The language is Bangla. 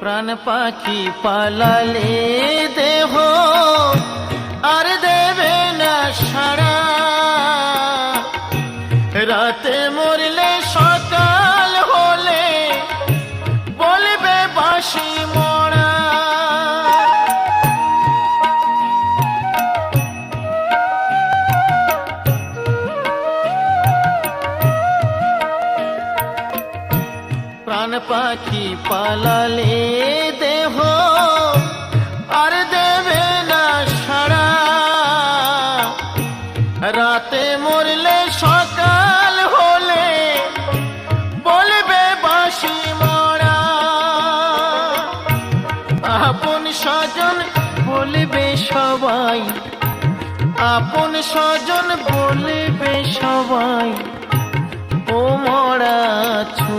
প্রাণ পাখি পালালে দেহ আর দেবে না সাড়া, রাতে মরলে সকাল হলে বলবে বাঁশি মরা। প্রাণ পাখি পালালে দেহ আর দেবে না সাড়া, রাতে মরলে সকাল হলে বলবে বাঁশি মরা। আপন স্বজন বলবে সবাই, আপন স্বজন বলবে সবাই, ও মরা ছু